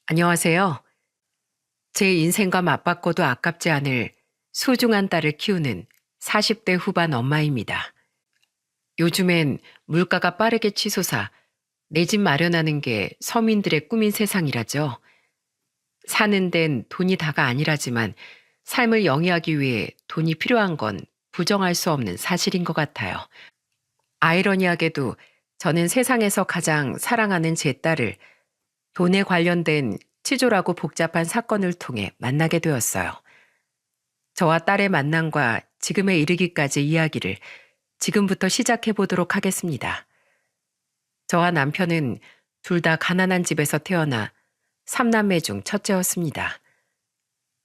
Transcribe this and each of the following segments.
안녕하세요. 제 인생과 맞바꿔도 아깝지 않을 소중한 딸을 키우는 40대 후반 엄마입니다. 요즘엔 물가가 빠르게 치솟아 내 집 마련하는 게 서민들의 꿈인 세상이라죠. 사는 데는 돈이 다가 아니라지만 삶을 영위하기 위해 돈이 필요한 건 부정할 수 없는 사실인 것 같아요. 아이러니하게도 저는 세상에서 가장 사랑하는 제 딸을 돈에 관련된 치졸하고 복잡한 사건을 통해 만나게 되었어요. 저와 딸의 만남과 지금에 이르기까지 이야기를 지금부터 시작해 보도록 하겠습니다. 저와 남편은 둘 다 가난한 집에서 태어나 3남매 중 첫째였습니다.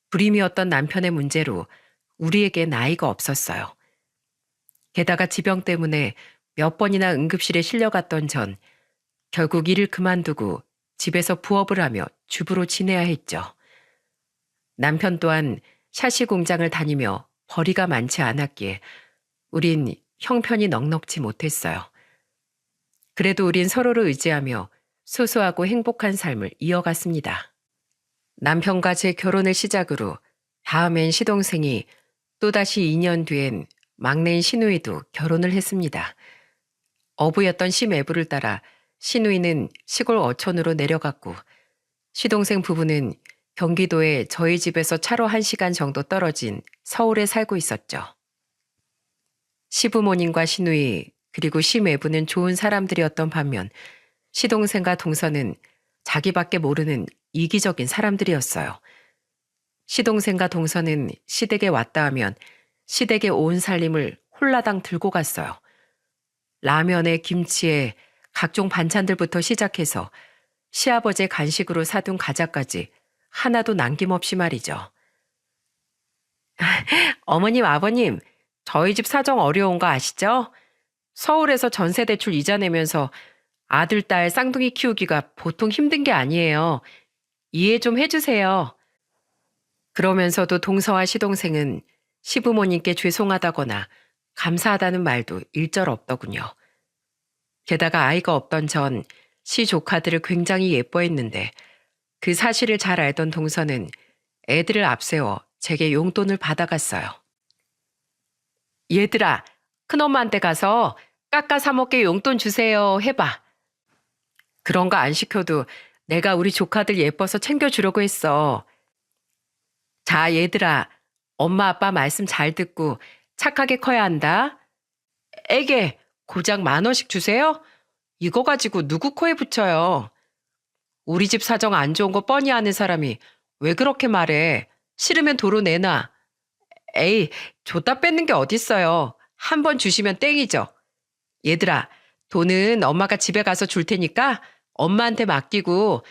불임이었던 남편의 문제로 우리에게 나이가 없었어요. 게다가 지병 때문에 몇 번이나 응급실에 실려갔던 전 결국 일을 그만두고 집에서 부업을 하며 주부로 지내야 했죠. 남편 또한 샤시 공장을 다니며 벌이가 많지 않았기에 우린 형편이 넉넉지 못했어요. 그래도 우린 서로를 의지하며 소소하고 행복한 삶을 이어갔습니다. 남편과 제 결혼을 시작으로 다음엔 시동생이 또다시 2년 뒤엔 막내인 시누이도 결혼을 했습니다. 어부였던 시매부를 따라 시누이는 시골 어촌으로 내려갔고 시동생 부부는 경기도에 저희 집에서 차로 1시간 정도 떨어진 서울에 살고 있었죠. 시부모님과 시누이 그리고 시매부는 좋은 사람들이었던 반면 시동생과 동서는 자기밖에 모르는 이기적인 사람들이었어요. 시동생과 동서는 시댁에 왔다 하면 시댁에 온 살림을 홀라당 들고 갔어요. 라면에 김치에 각종 반찬들부터 시작해서 시아버지의 간식으로 사둔 과자까지 하나도 남김없이 말이죠. 어머님, 아버님, 저희 집 사정 어려운 거 아시죠? 서울에서 전세 대출 이자 내면서 아들, 딸 쌍둥이 키우기가 보통 힘든 게 아니에요. 이해 좀 해주세요. 그러면서도 동서와 시동생은 시부모님께 죄송하다거나 감사하다는 말도 일절 없더군요. 게다가 아이가 없던 전 시조카들을 굉장히 예뻐했는데 그 사실을 잘 알던 동서는 애들을 앞세워 제게 용돈을 받아갔어요. 얘들아, 큰엄마한테 가서 깎아 사 먹게 용돈 주세요 해봐. 그런 거 안 시켜도 내가 우리 조카들 예뻐서 챙겨주려고 했어. 자, 얘들아, 엄마 아빠 말씀 잘 듣고 착하게 커야 한다. 에게 고작 10,000원씩 주세요? 이거 가지고 누구 코에 붙여요? 우리 집 사정 안 좋은 거 뻔히 아는 사람이 왜 그렇게 말해? 싫으면 도로 내놔. 에이, 줬다 뺏는 게 어딨어요. 한 번 주시면 땡이죠. 얘들아, 돈은 엄마가 집에 가서 줄 테니까 엄마한테 맡기고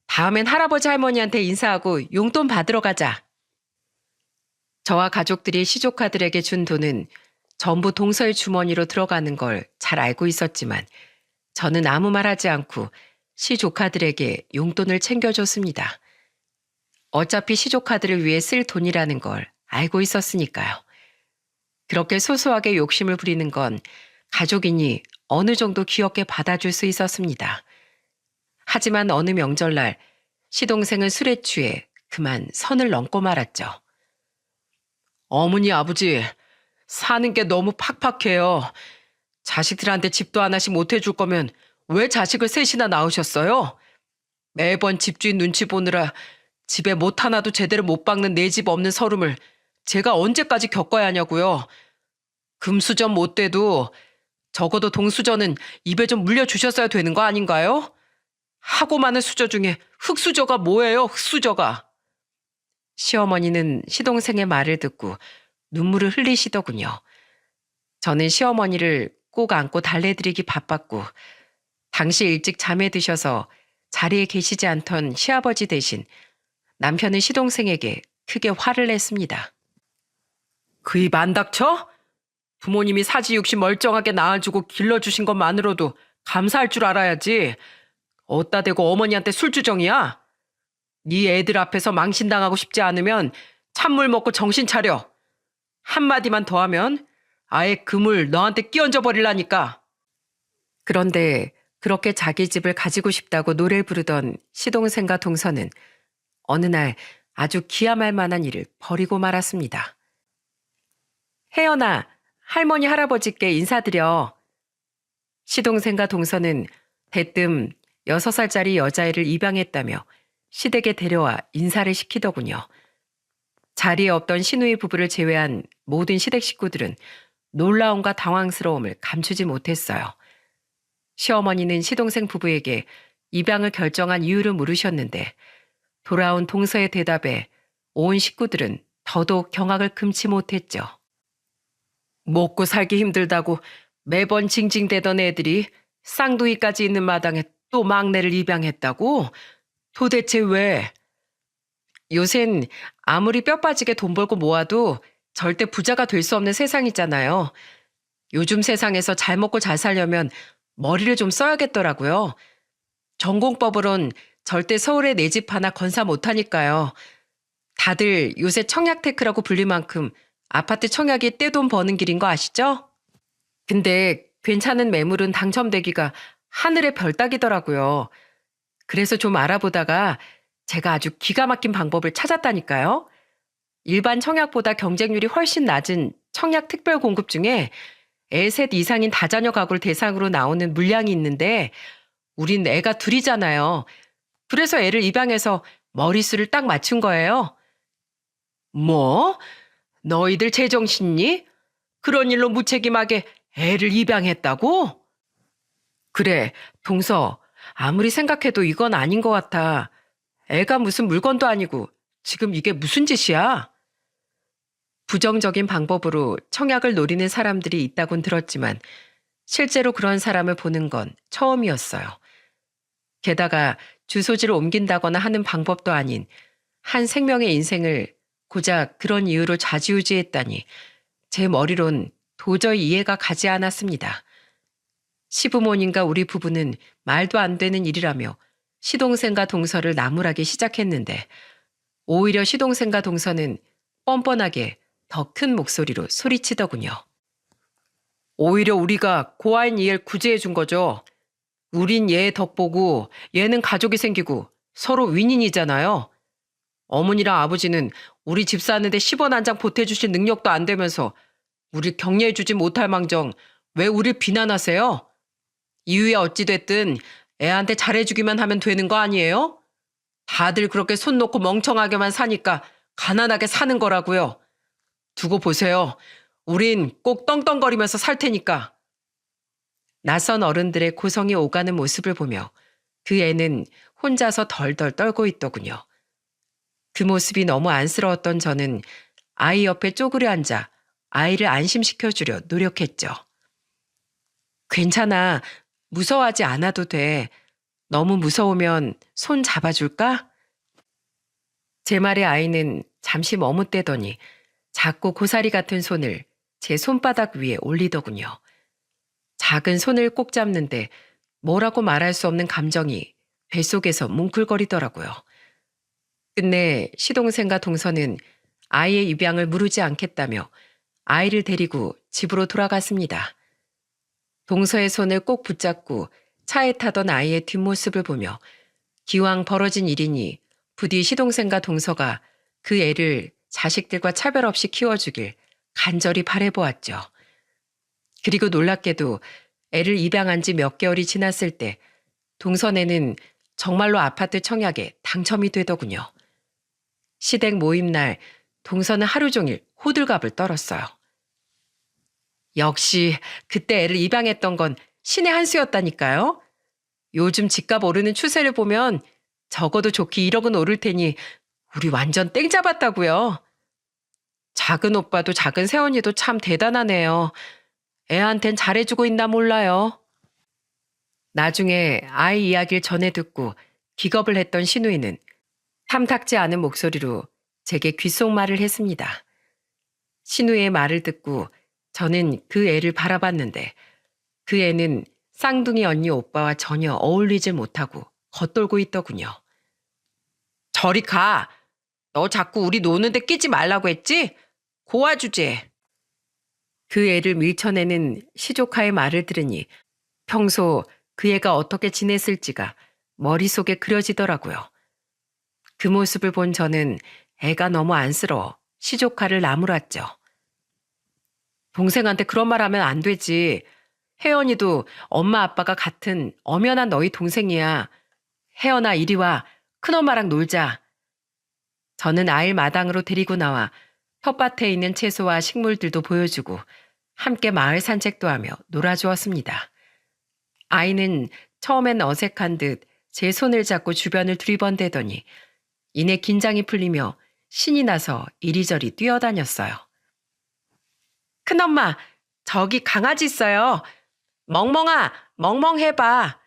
다음엔 할아버지 할머니한테 인사하고 용돈 받으러 가자. 저와 가족들이 시조카들에게 준 돈은 전부 동서의 주머니로 들어가는 걸 잘 알고 있었지만 저는 아무 말 하지 않고 시조카들에게 용돈을 챙겨줬습니다. 어차피 시조카들을 위해 쓸 돈이라는 걸 알고 있었으니까요. 그렇게 소소하게 욕심을 부리는 건 가족이니 어느 정도 귀엽게 받아줄 수 있었습니다. 하지만 어느 명절날 시동생은 술에 취해 그만 선을 넘고 말았죠. 어머니 아버지, 사는 게 너무 팍팍해요. 자식들한테 집도 하나씩 못 해줄 거면 왜 자식을 셋이나 낳으셨어요? 매번 집주인 눈치 보느라 집에 못 하나도 제대로 못 박는 내 집 없는 서름을 제가 언제까지 겪어야 하냐고요. 금수저 못 돼도 적어도 동수저는 입에 좀 물려주셨어야 되는 거 아닌가요? 하고 많은 수저 중에 흙수저가 뭐예요, 흙수저가. 시어머니는 시동생의 말을 듣고 눈물을 흘리시더군요. 저는 시어머니를 꼭 안고 달래드리기 바빴고 당시 일찍 잠에 드셔서 자리에 계시지 않던 시아버지 대신 남편은 시동생에게 크게 화를 냈습니다. 그 입 안 닥쳐? 부모님이 사지육시 멀쩡하게 낳아주고 길러주신 것만으로도 감사할 줄 알아야지. 어따 대고 어머니한테 술주정이야? 네 애들 앞에서 망신당하고 싶지 않으면 찬물 먹고 정신 차려. 한마디만 더 하면 아예 그물 너한테 끼얹어 버릴라니까. 그런데 그렇게 자기 집을 가지고 싶다고 노래를 부르던 시동생과 동서는 어느 날 아주 기함할 만한 일을 벌이고 말았습니다. 혜연아, 할머니 할아버지께 인사드려. 시동생과 동서는 대뜸 6살짜리 여자애를 입양했다며 시댁에 데려와 인사를 시키더군요. 자리에 없던 시누이 부부를 제외한 모든 시댁 식구들은 놀라움과 당황스러움을 감추지 못했어요. 시어머니는 시동생 부부에게 입양을 결정한 이유를 물으셨는데 돌아온 동서의 대답에 온 식구들은 더더욱 경악을 금치 못했죠. 먹고 살기 힘들다고 매번 징징대던 애들이 쌍둥이까지 있는 마당에 또 막내를 입양했다고? 도대체 왜? 요샌 아무리 뼈 빠지게 돈 벌고 모아도 절대 부자가 될 수 없는 세상이잖아요. 요즘 세상에서 잘 먹고 잘 살려면 머리를 좀 써야겠더라고요. 전공법으론 절대 서울에 내 집 하나 건사 못하니까요. 다들 요새 청약테크라고 불릴 만큼 아파트 청약이 떼돈 버는 길인 거 아시죠? 근데 괜찮은 매물은 당첨되기가 하늘의 별 따기더라고요. 그래서 좀 알아보다가 제가 아주 기가 막힌 방법을 찾았다니까요. 일반 청약보다 경쟁률이 훨씬 낮은 청약 특별 공급 중에 애 셋 이상인 다자녀 가구를 대상으로 나오는 물량이 있는데 우린 애가 둘이잖아요. 그래서 애를 입양해서 머릿수를 딱 맞춘 거예요. 뭐? 너희들 제정신니? 그런 일로 무책임하게 애를 입양했다고? 그래, 동서. 아무리 생각해도 이건 아닌 것 같아. 애가 무슨 물건도 아니고 지금 이게 무슨 짓이야? 부정적인 방법으로 청약을 노리는 사람들이 있다곤 들었지만 실제로 그런 사람을 보는 건 처음이었어요. 게다가 주소지를 옮긴다거나 하는 방법도 아닌 한 생명의 인생을 고작 그런 이유로 좌지우지했다니 제 머리론 도저히 이해가 가지 않았습니다. 시부모님과 우리 부부는 말도 안 되는 일이라며 시동생과 동서를 나무라기 시작했는데 오히려 시동생과 동서는 뻔뻔하게 더 큰 목소리로 소리치더군요. 오히려 우리가 고아인 얘를 구제해 준 거죠. 우린 얘 덕보고 얘는 가족이 생기고 서로 윈윈이잖아요. 어머니랑 아버지는 우리 집 사는데 10원 한 장 보태주실 능력도 안 되면서 우릴 격려해주지 못할 망정 왜 우릴 비난하세요? 이유야 어찌됐든 애한테 잘해주기만 하면 되는 거 아니에요? 다들 그렇게 손 놓고 멍청하게만 사니까 가난하게 사는 거라고요. 두고 보세요. 우린 꼭 떵떵거리면서 살 테니까. 낯선 어른들의 고성이 오가는 모습을 보며 그 애는 혼자서 덜덜 떨고 있더군요. 그 모습이 너무 안쓰러웠던 저는 아이 옆에 쪼그려 앉아 아이를 안심시켜주려 노력했죠. 괜찮아. 무서워하지 않아도 돼. 너무 무서우면 손 잡아줄까? 제 말에 아이는 잠시 머뭇대더니 작고 고사리 같은 손을 제 손바닥 위에 올리더군요. 작은 손을 꼭 잡는데 뭐라고 말할 수 없는 감정이 뱃속에서 뭉클거리더라고요. 끝내 시동생과 동서는 아이의 입양을 무르지 않겠다며 아이를 데리고 집으로 돌아갔습니다. 동서의 손을 꼭 붙잡고 차에 타던 아이의 뒷모습을 보며 기왕 벌어진 일이니 부디 시동생과 동서가 그 애를 자식들과 차별 없이 키워주길 간절히 바라보았죠. 그리고 놀랍게도 애를 입양한 지 몇 개월이 지났을 때 동서네는 정말로 아파트 청약에 당첨이 되더군요. 시댁 모임 날 동서는 하루 종일 호들갑을 떨었어요. 역시 그때 애를 입양했던 건 신의 한 수였다니까요. 요즘 집값 오르는 추세를 보면 적어도 좋게 1억은 오를 테니 우리 완전 땡 잡았다고요. 작은 오빠도 작은 새언니도 참 대단하네요. 애한텐 잘해주고 있나 몰라요. 나중에 아이 이야기를 전해 듣고 기겁을 했던 시누이는 탐탁지 않은 목소리로 제게 귓속말을 했습니다. 시누이의 말을 듣고 저는 그 애를 바라봤는데 그 애는 쌍둥이 언니 오빠와 전혀 어울리질 못하고 겉돌고 있더군요. 저리 가. 너 자꾸 우리 노는데 끼지 말라고 했지? 고아 주제. 그 애를 밀쳐내는 시조카의 말을 들으니 평소 그 애가 어떻게 지냈을지가 머릿속에 그려지더라고요. 그 모습을 본 저는 애가 너무 안쓰러워 시조카를 나무랐죠. 동생한테 그런 말 하면 안 되지. 혜연이도 엄마 아빠가 같은 엄연한 너희 동생이야. 혜연아 이리 와. 큰엄마랑 놀자. 저는 아이를 마당으로 데리고 나와 텃밭에 있는 채소와 식물들도 보여주고 함께 마을 산책도 하며 놀아주었습니다. 아이는 처음엔 어색한 듯 제 손을 잡고 주변을 두리번대더니 이내 긴장이 풀리며 신이 나서 이리저리 뛰어다녔어요. 큰엄마, 저기 강아지 있어요. 멍멍아, 멍멍해봐.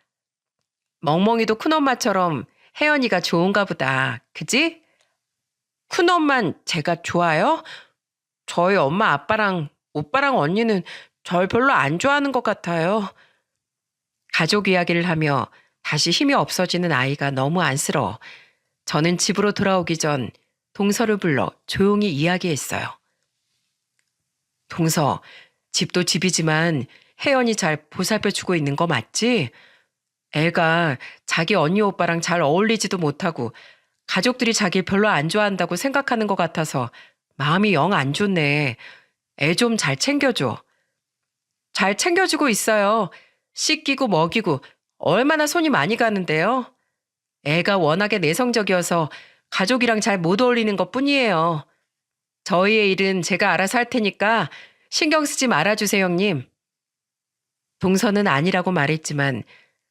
멍멍이도 큰엄마처럼 혜연이가 좋은가 보다. 그지? 큰엄만 제가 좋아요? 저희 엄마 아빠랑 오빠랑 언니는 절 별로 안 좋아하는 것 같아요. 가족 이야기를 하며 다시 힘이 없어지는 아이가 너무 안쓰러워 저는 집으로 돌아오기 전 동서를 불러 조용히 이야기했어요. 동서, 집도 집이지만 혜연이 잘 보살펴주고 있는 거 맞지? 애가 자기 언니 오빠랑 잘 어울리지도 못하고 가족들이 자기를 별로 안 좋아한다고 생각하는 것 같아서 마음이 영 안 좋네. 애 좀 잘 챙겨줘. 잘 챙겨주고 있어요. 씻기고 먹이고 얼마나 손이 많이 가는데요. 애가 워낙에 내성적이어서 가족이랑 잘 못 어울리는 것 뿐이에요. 저희의 일은 제가 알아서 할 테니까 신경 쓰지 말아주세요, 형님. 동서는 아니라고 말했지만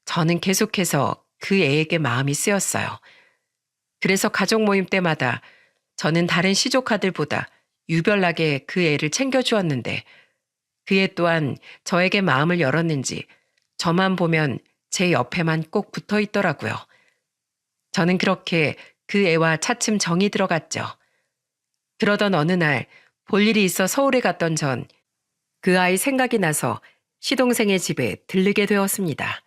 저는 계속해서 그 애에게 마음이 쓰였어요. 그래서 가족 모임 때마다 저는 다른 시조카들보다 유별나게 그 애를 챙겨주었는데 그 애 또한 저에게 마음을 열었는지 저만 보면 제 옆에만 꼭 붙어 있더라고요. 저는 그렇게 그 애와 차츰 정이 들어갔죠. 그러던 어느 날 볼 일이 있어 서울에 갔던 전 그 아이 생각이 나서 시동생의 집에 들르게 되었습니다.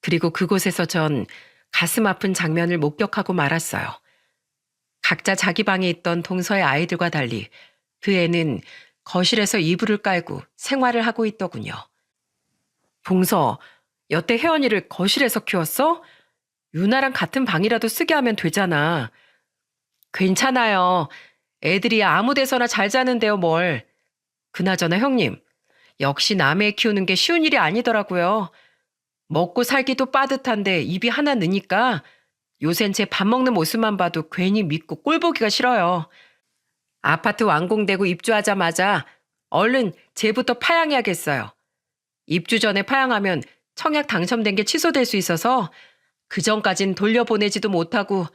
그리고 그곳에서 전 가슴 아픈 장면을 목격하고 말았어요. 각자 자기 방에 있던 동서의 아이들과 달리 그 애는 거실에서 이불을 깔고 생활을 하고 있더군요. 동서, 여태 혜연이를 거실에서 키웠어? 유나랑 같은 방이라도 쓰게 하면 되잖아. 괜찮아요. 애들이 아무 데서나 잘 자는데요, 뭘. 그나저나 형님, 역시 남의 애 키우는 게 쉬운 일이 아니더라고요. 먹고 살기도 빠듯한데 입이 하나 느니까 요샌 제 밥 먹는 모습만 봐도 괜히 밉고 꼴보기가 싫어요. 아파트 완공되고 입주하자마자 얼른 쟤부터 파양해야겠어요. 입주 전에 파양하면 청약 당첨된 게 취소될 수 있어서 그 전까진 돌려보내지도 못하고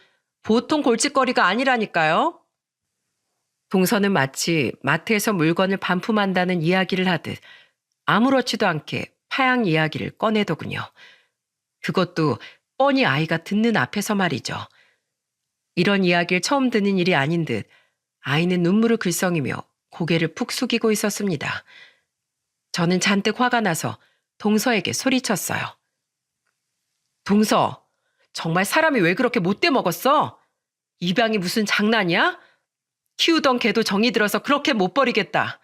보통 골칫거리가 아니라니까요. 동서는 마치 마트에서 물건을 반품한다는 이야기를 하듯 아무렇지도 않게 파양 이야기를 꺼내더군요. 그것도 뻔히 아이가 듣는 앞에서 말이죠. 이런 이야기를 처음 듣는 일이 아닌 듯 아이는 눈물을 글썽이며 고개를 푹 숙이고 있었습니다. 저는 잔뜩 화가 나서 동서에게 소리쳤어요. 동서, 정말 사람이 왜 그렇게 못돼 먹었어? 입양이 무슨 장난이야? 키우던 개도 정이 들어서 그렇게 못 버리겠다.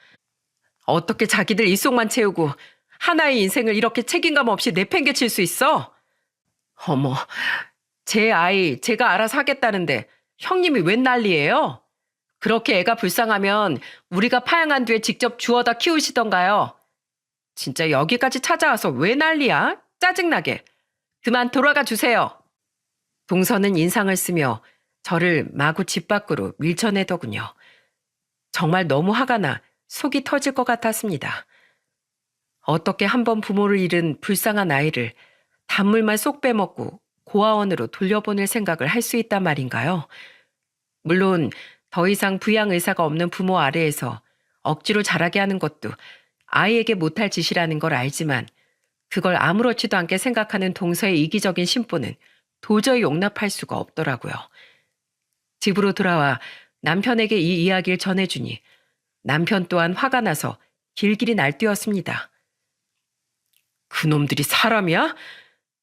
어떻게 자기들 입속만 채우고 하나의 인생을 이렇게 책임감 없이 내팽개칠 수 있어? 어머, 제 아이 제가 알아서 하겠다는데 형님이 웬 난리예요? 그렇게 애가 불쌍하면 우리가 파양한 뒤에 직접 주워다 키우시던가요? 진짜 여기까지 찾아와서 왜 난리야? 짜증나게. 그만 돌아가 주세요. 동서는 인상을 쓰며 저를 마구 집 밖으로 밀쳐내더군요. 정말 너무 화가 나 속이 터질 것 같았습니다. 어떻게 한번 부모를 잃은 불쌍한 아이를 단물만 쏙 빼먹고 고아원으로 돌려보낼 생각을 할 수 있단 말인가요? 물론 더 이상 부양 의사가 없는 부모 아래에서 억지로 자라게 하는 것도 아이에게 못할 짓이라는 걸 알지만 그걸 아무렇지도 않게 생각하는 동서의 이기적인 심보는 도저히 용납할 수가 없더라고요. 집으로 돌아와 남편에게 이 이야기를 전해주니 남편 또한 화가 나서 길길이 날뛰었습니다. 그놈들이 사람이야?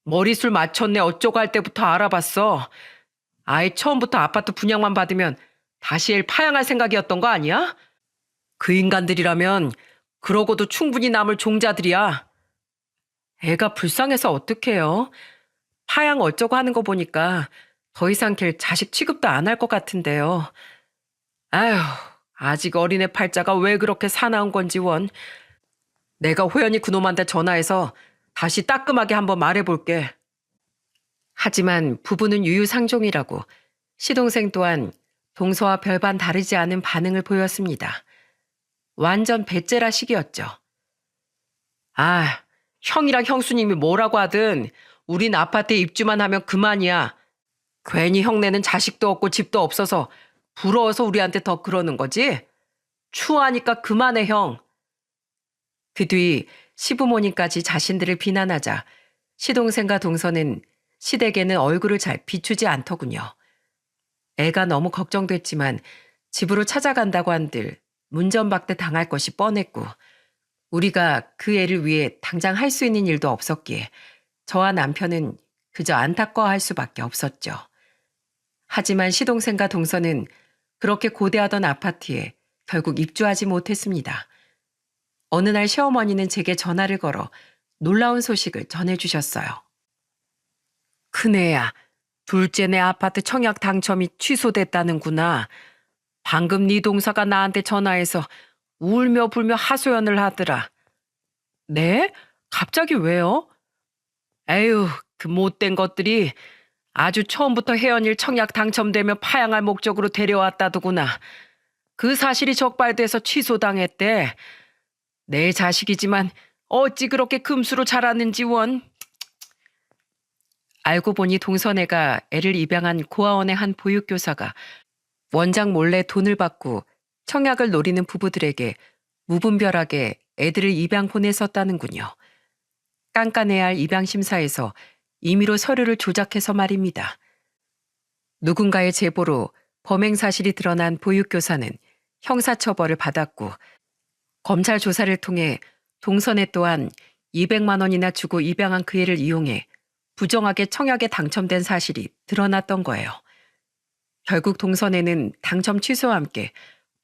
머리술 맞췄네 어쩌고 할 때부터 알아봤어. 아예 처음부터 아파트 분양만 받으면 다시 애 파양할 생각이었던 거 아니야? 그 인간들이라면 그러고도 충분히 남을 종자들이야. 애가 불쌍해서 어떡해요? 파양 어쩌고 하는 거 보니까 더 이상 걔 자식 취급도 안 할 것 같은데요. 아휴, 아직 어린애 팔자가 왜 그렇게 사나운 건지 원. 내가 호연이 그놈한테 전화해서 다시 따끔하게 한번 말해볼게. 하지만 부부는 유유상종이라고 시동생 또한 동서와 별반 다르지 않은 반응을 보였습니다. 완전 배째라 식이었죠. 아, 형이랑 형수님이 뭐라고 하든 우린 아파트에 입주만 하면 그만이야. 괜히 형네는 자식도 없고 집도 없어서 부러워서 우리한테 더 그러는 거지? 추하니까 그만해, 형. 그 뒤 시부모님까지 자신들을 비난하자 시동생과 동서는 시댁에는 얼굴을 잘 비추지 않더군요. 애가 너무 걱정됐지만 집으로 찾아간다고 한들 문전박대 당할 것이 뻔했고 우리가 그 애를 위해 당장 할 수 있는 일도 없었기에 저와 남편은 그저 안타까워할 수밖에 없었죠. 하지만 시동생과 동서는 그렇게 고대하던 아파트에 결국 입주하지 못했습니다. 어느 날 시어머니는 제게 전화를 걸어 놀라운 소식을 전해주셨어요. 큰애야, 둘째네 아파트 청약 당첨이 취소됐다는구나. 방금 네 동서가 나한테 전화해서 울며 불며 하소연을 하더라. 네? 갑자기 왜요? 에휴, 그 못된 것들이 아주 처음부터 혜연이를 청약 당첨되면 파양할 목적으로 데려왔다더구나. 그 사실이 적발돼서 취소당했대. 내 자식이지만 어찌 그렇게 금수로 자랐는지 원. 알고 보니 동선애가 애를 입양한 고아원의 한 보육교사가 원장 몰래 돈을 받고 청약을 노리는 부부들에게 무분별하게 애들을 입양 보냈었다는군요. 깐깐해야 할 입양심사에서 임의로 서류를 조작해서 말입니다. 누군가의 제보로 범행 사실이 드러난 보육교사는 형사처벌을 받았고 검찰 조사를 통해 동선애 또한 200만 원이나 주고 입양한 그 애를 이용해 부정하게 청약에 당첨된 사실이 드러났던 거예요. 결국 동선애는 당첨 취소와 함께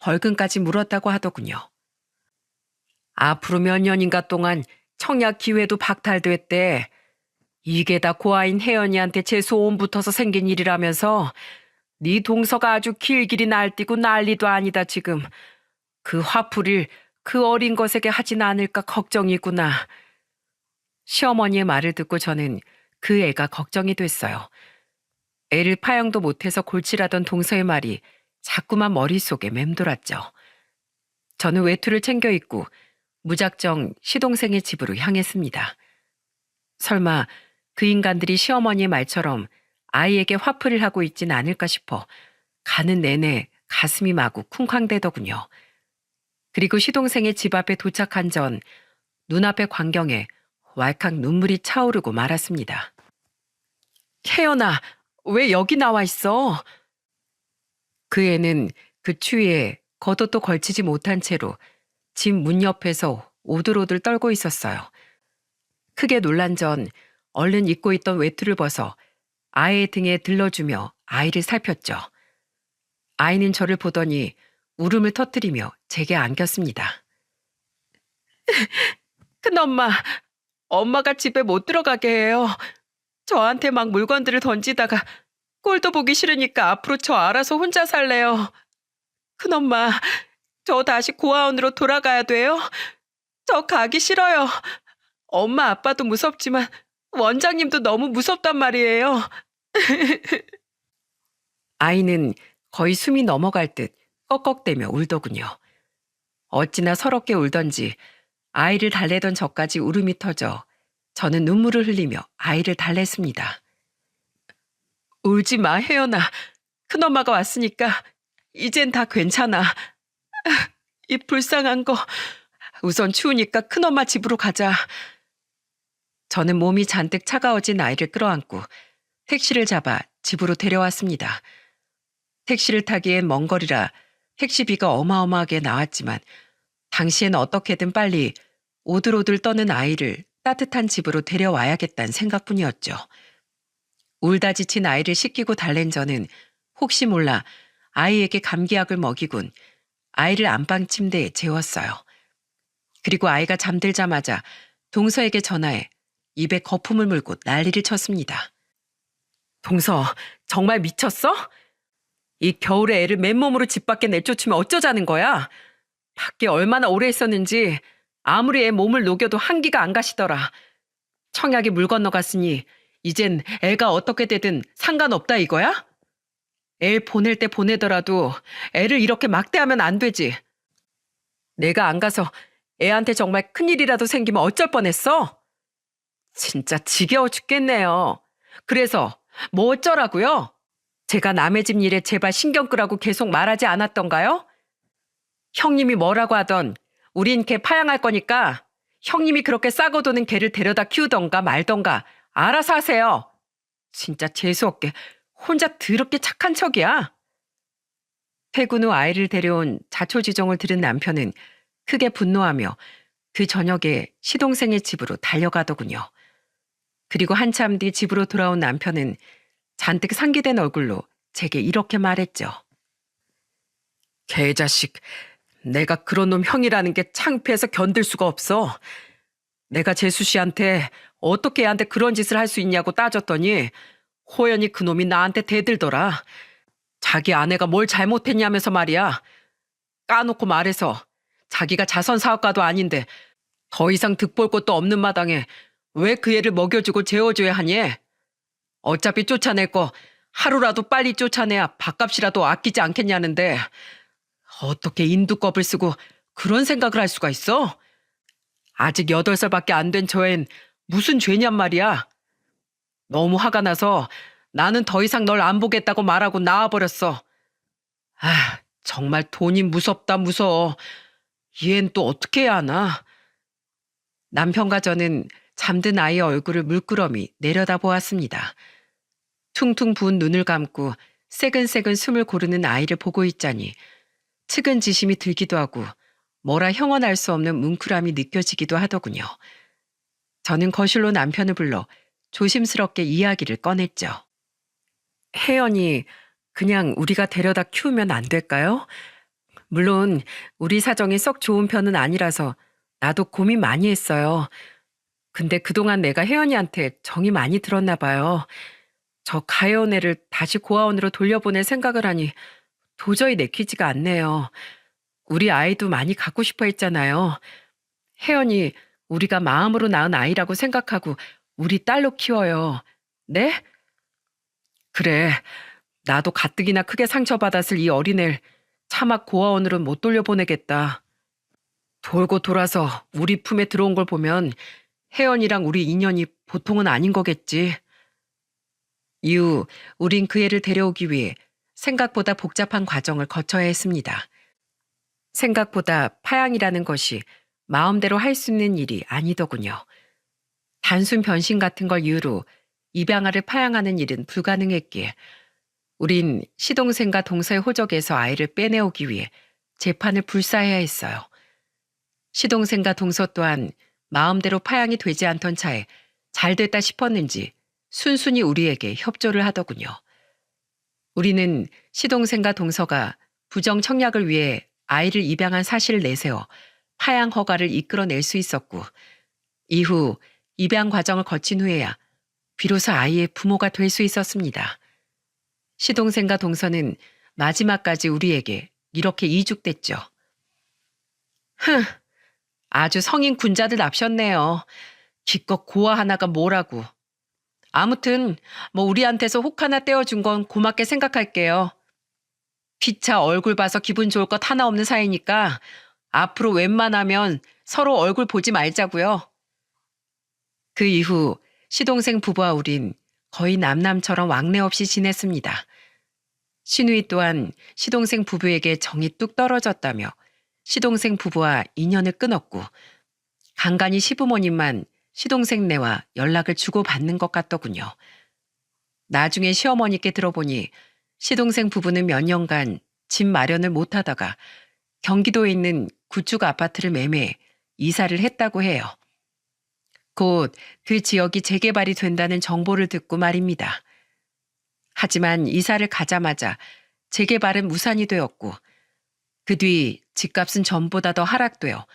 벌금까지 물었다고 하더군요. 앞으로 몇 년인가 동안 청약 기회도 박탈됐대. 이게 다 고아인 혜연이한테 제 소원 붙어서 생긴 일이라면서 네 동서가 아주 길길이 날뛰고 난리도 아니다 지금. 그 화풀이를 그 어린 것에게 하진 않을까 걱정이구나. 시어머니의 말을 듣고 저는 그 애가 걱정이 됐어요. 애를 파양도 못해서 골치라던 동서의 말이 자꾸만 머릿속에 맴돌았죠. 저는 외투를 챙겨 입고 무작정 시동생의 집으로 향했습니다. 설마 그 인간들이 시어머니의 말처럼 아이에게 화풀이를 하고 있진 않을까 싶어 가는 내내 가슴이 마구 쿵쾅대더군요. 그리고 시동생의 집 앞에 도착한 전 눈앞의 광경에 왈칵 눈물이 차오르고 말았습니다. 혜연아, 왜 여기 나와 있어? 그 애는 그 추위에 겉옷도 걸치지 못한 채로 집 문 옆에서 오들오들 떨고 있었어요. 크게 놀란 전 얼른 입고 있던 외투를 벗어 아이의 등에 들러주며 아이를 살폈죠. 아이는 저를 보더니 울음을 터뜨리며 제게 안겼습니다. 큰엄마, 엄마가 집에 못 들어가게 해요. 저한테 막 물건들을 던지다가 꼴도 보기 싫으니까 앞으로 저 알아서 혼자 살래요. 큰엄마, 저 다시 고아원으로 돌아가야 돼요? 저 가기 싫어요. 엄마 아빠도 무섭지만 원장님도 너무 무섭단 말이에요. 아이는 거의 숨이 넘어갈 듯 꺽꺽대며 울더군요. 어찌나 서럽게 울던지 아이를 달래던 저까지 울음이 터져 저는 눈물을 흘리며 아이를 달랬습니다. 울지 마, 혜연아. 큰엄마가 왔으니까 이젠 다 괜찮아. 이 불쌍한 거. 우선 추우니까 큰엄마 집으로 가자. 저는 몸이 잔뜩 차가워진 아이를 끌어안고 택시를 잡아 집으로 데려왔습니다. 택시를 타기엔 먼 거리라 택시비가 어마어마하게 나왔지만 당시엔 어떻게든 빨리 오들오들 떠는 아이를 따뜻한 집으로 데려와야겠다는 생각뿐이었죠. 울다 지친 아이를 씻기고 달랜 저는 혹시 몰라 아이에게 감기약을 먹이곤 아이를 안방 침대에 재웠어요. 그리고 아이가 잠들자마자 동서에게 전화해 입에 거품을 물고 난리를 쳤습니다. 동서, 정말 미쳤어? 이 겨울에 애를 맨몸으로 집 밖에 내쫓으면 어쩌자는 거야? 밖에 얼마나 오래 있었는지 아무리 애 몸을 녹여도 한기가 안 가시더라. 청약이 물 건너갔으니 이젠 애가 어떻게 되든 상관없다 이거야? 애 보낼 때 보내더라도 애를 이렇게 막대하면 안 되지. 내가 안 가서 애한테 정말 큰일이라도 생기면 어쩔 뻔했어? 진짜 지겨워 죽겠네요. 그래서 뭐 어쩌라고요? 제가 남의 집 일에 제발 신경 끄라고 계속 말하지 않았던가요? 형님이 뭐라고 하던 우린 걔 파양할 거니까 형님이 그렇게 싸고 도는 걔를 데려다 키우던가 말던가 알아서 하세요. 진짜 재수없게 혼자 더럽게 착한 척이야. 퇴근 후 아이를 데려온 자초지종을 들은 남편은 크게 분노하며 그 저녁에 시동생의 집으로 달려가더군요. 그리고 한참 뒤 집으로 돌아온 남편은 잔뜩 상기된 얼굴로 제게 이렇게 말했죠. 개자식, 내가 그런 놈 형이라는 게 창피해서 견딜 수가 없어. 내가 재수 씨한테 어떻게 애한테 그런 짓을 할 수 있냐고 따졌더니 호연이 그놈이 나한테 대들더라. 자기 아내가 뭘 잘못했냐면서 말이야. 까놓고 말해서 자기가 자선 사업가도 아닌데 더 이상 득볼 곳도 없는 마당에 왜 그 애를 먹여주고 재워줘야 하니? 어차피 쫓아낼 거 하루라도 빨리 쫓아내야 밥값이라도 아끼지 않겠냐는데 어떻게 인두껍을 쓰고 그런 생각을 할 수가 있어? 아직 8살밖에 안 된 저엔 무슨 죄냔 말이야. 너무 화가 나서 나는 더 이상 널 안 보겠다고 말하고 나와버렸어. 아, 정말 돈이 무섭다 무서워. 얘는 또 어떻게 해야 하나? 남편과 저는 잠든 아이의 얼굴을 물끄러미 내려다보았습니다. 퉁퉁 부은 눈을 감고 새근새근 숨을 고르는 아이를 보고 있자니 측은지심이 들기도 하고 뭐라 형언할 수 없는 뭉클함이 느껴지기도 하더군요. 저는 거실로 남편을 불러 조심스럽게 이야기를 꺼냈죠. 혜연이 그냥 우리가 데려다 키우면 안 될까요? 물론 우리 사정이 썩 좋은 편은 아니라서 나도 고민 많이 했어요. 근데 그동안 내가 혜연이한테 정이 많이 들었나 봐요. 저 가여운 애를 다시 고아원으로 돌려보낼 생각을 하니 도저히 내키지가 않네요. 우리 아이도 많이 갖고 싶어 했잖아요. 혜연이 우리가 마음으로 낳은 아이라고 생각하고 우리 딸로 키워요. 네? 그래. 나도 가뜩이나 크게 상처받았을 이 어린애를 차마 고아원으로 못 돌려보내겠다. 돌고 돌아서 우리 품에 들어온 걸 보면 혜연이랑 우리 인연이 보통은 아닌 거겠지. 이후 우린 그 애를 데려오기 위해 생각보다 복잡한 과정을 거쳐야 했습니다. 생각보다 파양이라는 것이 마음대로 할 수 있는 일이 아니더군요. 단순 변신 같은 걸 이유로 입양아를 파양하는 일은 불가능했기에 우린 시동생과 동서의 호적에서 아이를 빼내오기 위해 재판을 불사해야 했어요. 시동생과 동서 또한 마음대로 파양이 되지 않던 차에 잘 됐다 싶었는지 순순히 우리에게 협조를 하더군요. 우리는 시동생과 동서가 부정 청약을 위해 아이를 입양한 사실을 내세워 파양 허가를 이끌어낼 수 있었고 이후 입양 과정을 거친 후에야 비로소 아이의 부모가 될 수 있었습니다. 시동생과 동서는 마지막까지 우리에게 이렇게 이죽댔죠. 흥, 아주 성인 군자들 납셨네요. 기껏 고아 하나가 뭐라고. 아무튼 뭐 우리한테서 혹 하나 떼어준 건 고맙게 생각할게요. 피차 얼굴 봐서 기분 좋을 것 하나 없는 사이니까 앞으로 웬만하면 서로 얼굴 보지 말자고요. 그 이후 시동생 부부와 우린 거의 남남처럼 왕래 없이 지냈습니다. 신우이 또한 시동생 부부에게 정이 뚝 떨어졌다며 시동생 부부와 인연을 끊었고 간간히 시부모님만 시동생네와 연락을 주고받는 것 같더군요. 나중에 시어머니께 들어보니 시동생 부부는 몇 년간 집 마련을 못하다가 경기도에 있는 구축 아파트를 매매해 이사를 했다고 해요. 곧 그 지역이 재개발이 된다는 정보를 듣고 말입니다. 하지만 이사를 가자마자 재개발은 무산이 되었고 그 뒤 집값은 전보다 더 하락되어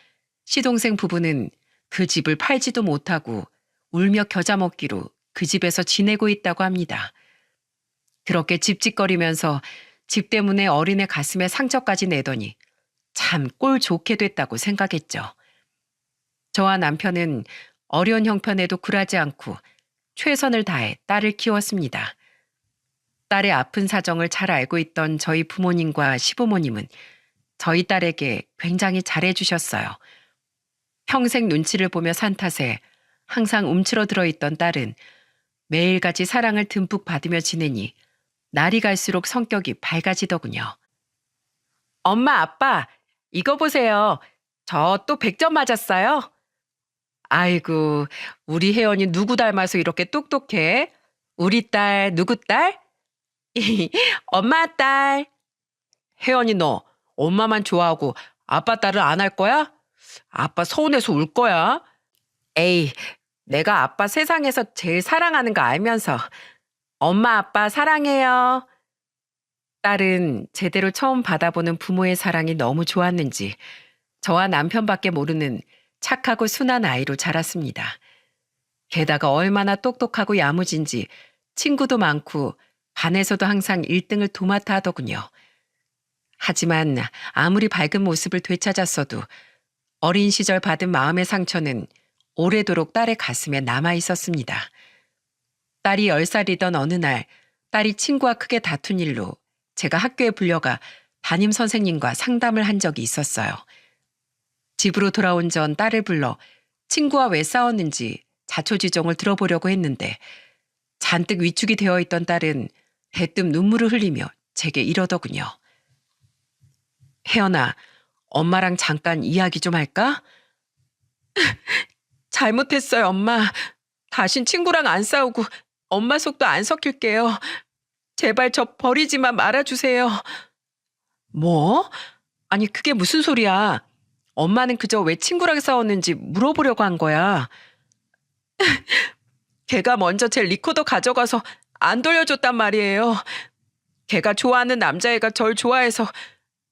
시동생 부부는 그 집을 팔지도 못하고 울며 겨자 먹기로 그 집에서 지내고 있다고 합니다. 그렇게 찝찝거리면서 집 때문에 어린애 가슴에 상처까지 내더니 참 꼴 좋게 됐다고 생각했죠. 저와 남편은 어려운 형편에도 굴하지 않고 최선을 다해 딸을 키웠습니다. 딸의 아픈 사정을 잘 알고 있던 저희 부모님과 시부모님은 저희 딸에게 굉장히 잘해주셨어요. 평생 눈치를 보며 산 탓에 항상 움츠러들어 있던 딸은 매일같이 사랑을 듬뿍 받으며 지내니 날이 갈수록 성격이 밝아지더군요. 엄마, 아빠, 이거 보세요. 저 또 100점 맞았어요. 아이고, 우리 혜연이 누구 닮아서 이렇게 똑똑해? 우리 딸, 누구 딸? 엄마 딸. 혜연이 너 엄마만 좋아하고 아빠 딸을 안 할 거야? 아빠 서운해서 울 거야. 에이, 내가 아빠 세상에서 제일 사랑하는 거 알면서. 엄마 아빠 사랑해요. 딸은 제대로 처음 받아보는 부모의 사랑이 너무 좋았는지 저와 남편밖에 모르는 착하고 순한 아이로 자랐습니다. 게다가 얼마나 똑똑하고 야무진지 친구도 많고 반에서도 항상 1등을 도맡아 하더군요. 하지만 아무리 밝은 모습을 되찾았어도 어린 시절 받은 마음의 상처는 오래도록 딸의 가슴에 남아 있었습니다. 딸이 10살이던 어느 날 딸이 친구와 크게 다툰 일로 제가 학교에 불려가 담임 선생님과 상담을 한 적이 있었어요. 집으로 돌아온 전 딸을 불러 친구와 왜 싸웠는지 자초지종을 들어보려고 했는데 잔뜩 위축이 되어 있던 딸은 대뜸 눈물을 흘리며 제게 이러더군요. 혜연아, 엄마랑 잠깐 이야기 좀 할까? 잘못했어요, 엄마. 다신 친구랑 안 싸우고 엄마 속도 안 섞일게요. 제발 저 버리지만 말아주세요. 뭐? 아니, 그게 무슨 소리야? 엄마는 그저 왜 친구랑 싸웠는지 물어보려고 한 거야. 걔가 먼저 제 리코더 가져가서 안 돌려줬단 말이에요. 걔가 좋아하는 남자애가 절 좋아해서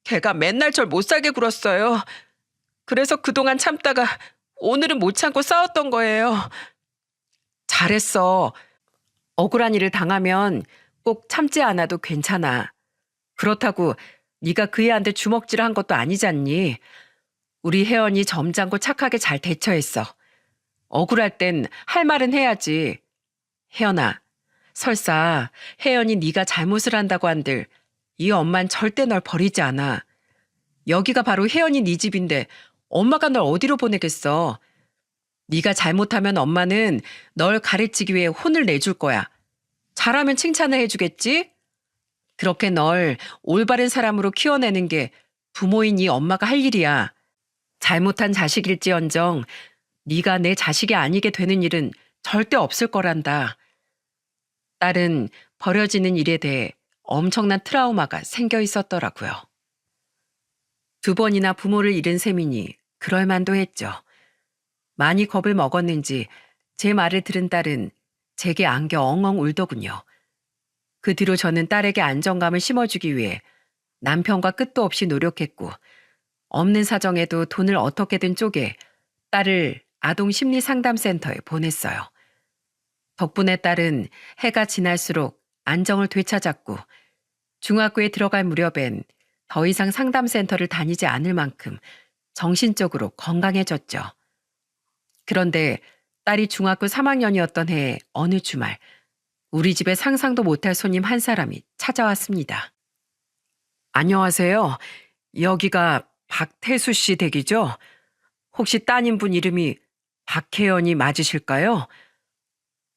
걔가 맨날 절 못 살게 굴었어요. 그래서 그동안 참다가 오늘은 못 참고 싸웠던 거예요. 잘했어. 억울한 일을 당하면 꼭 참지 않아도 괜찮아. 그렇다고 네가 그 애한테 주먹질을 한 것도 아니잖니. 우리 혜연이 점잖고 착하게 잘 대처했어. 억울할 땐 할 말은 해야지. 혜연아, 설사 혜연이 네가 잘못을 한다고 한들 이 엄만 절대 널 버리지 않아. 여기가 바로 혜연이 네 집인데 엄마가 널 어디로 보내겠어. 네가 잘못하면 엄마는 널 가르치기 위해 혼을 내줄 거야. 잘하면 칭찬을 해주겠지? 그렇게 널 올바른 사람으로 키워내는 게 부모인 이 엄마가 할 일이야. 잘못한 자식일지언정 네가 내 자식이 아니게 되는 일은 절대 없을 거란다. 딸은 버려지는 일에 대해 엄청난 트라우마가 생겨 있었더라고요. 2번이나 부모를 잃은 셈이니 그럴 만도 했죠. 많이 겁을 먹었는지 제 말을 들은 딸은 제게 안겨 엉엉 울더군요. 그 뒤로 저는 딸에게 안정감을 심어주기 위해 남편과 끝도 없이 노력했고 없는 사정에도 돈을 어떻게든 쪼개 딸을 아동심리상담센터에 보냈어요. 덕분에 딸은 해가 지날수록 안정을 되찾았고 중학교에 들어갈 무렵엔 더 이상 상담센터를 다니지 않을 만큼 정신적으로 건강해졌죠. 그런데 딸이 중학교 3학년이었던 해에 어느 주말 우리 집에 상상도 못할 손님 한 사람이 찾아왔습니다. 안녕하세요. 여기가 박태수 씨 댁이죠? 혹시 따님분 이름이 박혜연이 맞으실까요?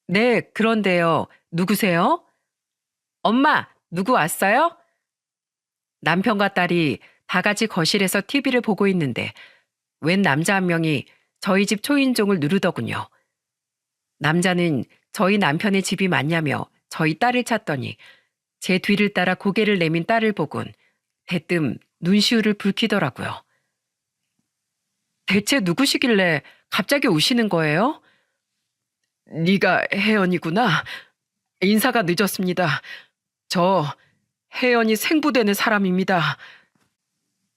네, 그런데요. 누구세요? 엄마, 누구 왔어요? 남편과 딸이 다 같이 거실에서 TV를 보고 있는데 웬 남자 한 명이 저희 집 초인종을 누르더군요. 남자는 저희 남편의 집이 맞냐며 저희 딸을 찾더니 제 뒤를 따라 고개를 내민 딸을 보곤 대뜸 눈시울을 붉히더라고요. 대체 누구시길래 갑자기 우시는 거예요? 네가 혜연이구나. 인사가 늦었습니다. 저 혜연이 생부되는 사람입니다.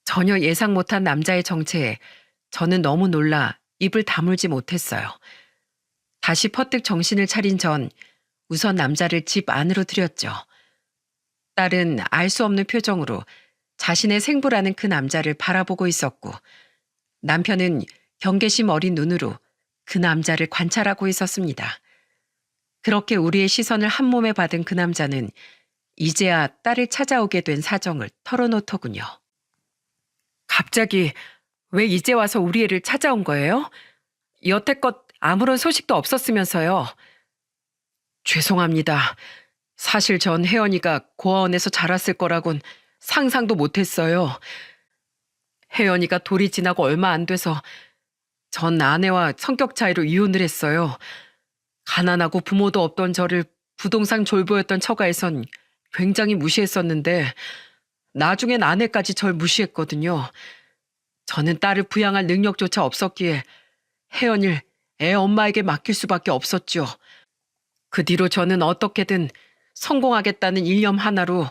전혀 예상 못한 남자의 정체에 저는 너무 놀라 입을 다물지 못했어요. 다시 퍼뜩 정신을 차린 전 우선 남자를 집 안으로 들였죠. 딸은 알 수 없는 표정으로 자신의 생부라는 그 남자를 바라보고 있었고 남편은 경계심 어린 눈으로 그 남자를 관찰하고 있었습니다. 그렇게 우리의 시선을 한 몸에 받은 그 남자는 이제야 딸을 찾아오게 된 사정을 털어놓더군요. 갑자기 왜 이제 와서 우리 애를 찾아온 거예요? 여태껏 아무런 소식도 없었으면서요. 죄송합니다. 사실 전 혜연이가 고아원에서 자랐을 거라곤 상상도 못했어요. 혜연이가 돌이 지나고 얼마 안 돼서 전 아내와 성격 차이로 이혼을 했어요. 가난하고 부모도 없던 저를 부동산 졸부였던 처가에선 굉장히 무시했었는데 나중엔 아내까지 절 무시했거든요. 저는 딸을 부양할 능력조차 없었기에 혜연이를 애 엄마에게 맡길 수밖에 없었죠. 그 뒤로 저는 어떻게든 성공하겠다는 일념 하나로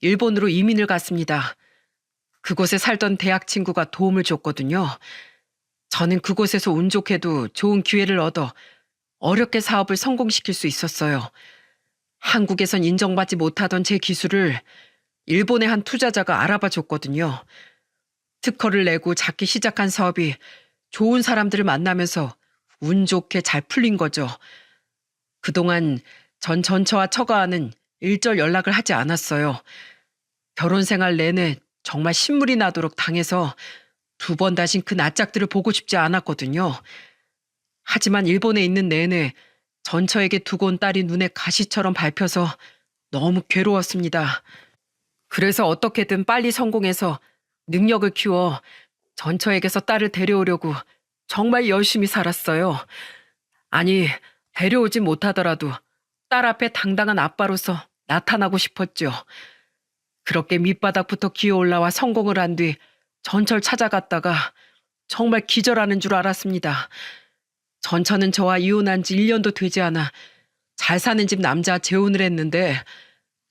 일본으로 이민을 갔습니다. 그곳에 살던 대학 친구가 도움을 줬거든요. 저는 그곳에서 운 좋게도 좋은 기회를 얻어 어렵게 사업을 성공시킬 수 있었어요. 한국에선 인정받지 못하던 제 기술을 일본의 한 투자자가 알아봐 줬거든요. 특허를 내고 작게 시작한 사업이 좋은 사람들을 만나면서 운 좋게 잘 풀린 거죠. 그동안 전 전처와 처가와는 일절 연락을 하지 않았어요. 결혼 생활 내내 정말 신물이 나도록 당해서 두 번 다신 그 낯짝들을 보고 싶지 않았거든요. 하지만 일본에 있는 내내 전처에게 두고 온 딸이 눈에 가시처럼 밟혀서 너무 괴로웠습니다. 그래서 어떻게든 빨리 성공해서 능력을 키워 전처에게서 딸을 데려오려고 정말 열심히 살았어요. 아니, 데려오진 못하더라도 딸 앞에 당당한 아빠로서 나타나고 싶었죠. 그렇게 밑바닥부터 기어 올라와 성공을 한 뒤 전철 찾아갔다가 정말 기절하는 줄 알았습니다. 전처는 저와 이혼한 지 1년도 되지 않아 잘 사는 집 남자 재혼을 했는데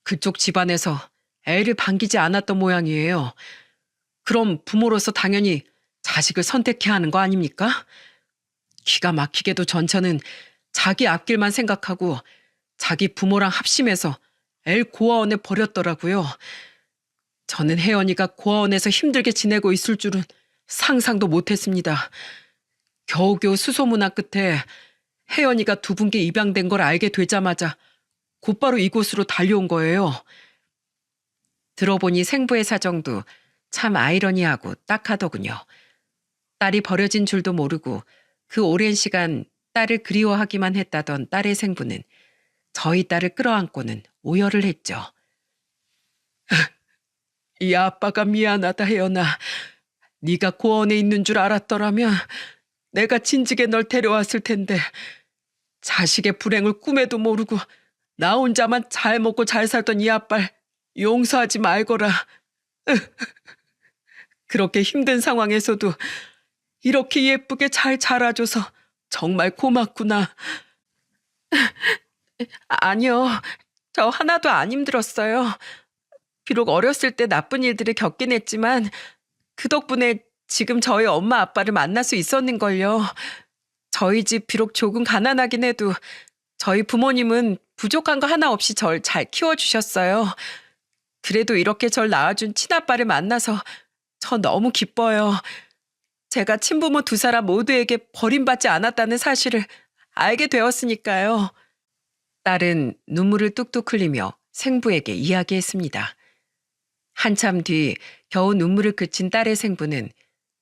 그쪽 집안에서 애를 반기지 않았던 모양이에요. 그럼 부모로서 당연히 자식을 선택해야 하는 거 아닙니까? 기가 막히게도 전처는 자기 앞길만 생각하고 자기 부모랑 합심해서 애를 고아원에 버렸더라고요. 저는 혜연이가 고아원에서 힘들게 지내고 있을 줄은 상상도 못했습니다. 겨우겨우 수소문한 끝에 혜연이가 두 분께 입양된 걸 알게 되자마자 곧바로 이곳으로 달려온 거예요. 들어보니 생부의 사정도 참 아이러니하고 딱하더군요. 딸이 버려진 줄도 모르고 그 오랜 시간 딸을 그리워하기만 했다던 딸의 생부는 저희 딸을 끌어안고는 오열을 했죠. 이 아빠가 미안하다 혜연아. 네가 고아원에 있는 줄 알았더라면 내가 진즉에 널 데려왔을 텐데 자식의 불행을 꿈에도 모르고 나 혼자만 잘 먹고 잘 살던 이 아빠를 용서하지 말거라. 그렇게 힘든 상황에서도 이렇게 예쁘게 잘 자라줘서 정말 고맙구나. 아니요, 저 하나도 안 힘들었어요. 비록 어렸을 때 나쁜 일들을 겪긴 했지만 그 덕분에 지금 저희 엄마 아빠를 만날 수 있었는걸요. 저희 집 비록 조금 가난하긴 해도 저희 부모님은 부족한 거 하나 없이 절 잘 키워주셨어요. 그래도 이렇게 절 낳아준 친아빠를 만나서 저 너무 기뻐요. 제가 친부모 두 사람 모두에게 버림받지 않았다는 사실을 알게 되었으니까요. 딸은 눈물을 뚝뚝 흘리며 생부에게 이야기했습니다. 한참 뒤 겨우 눈물을 그친 딸의 생부는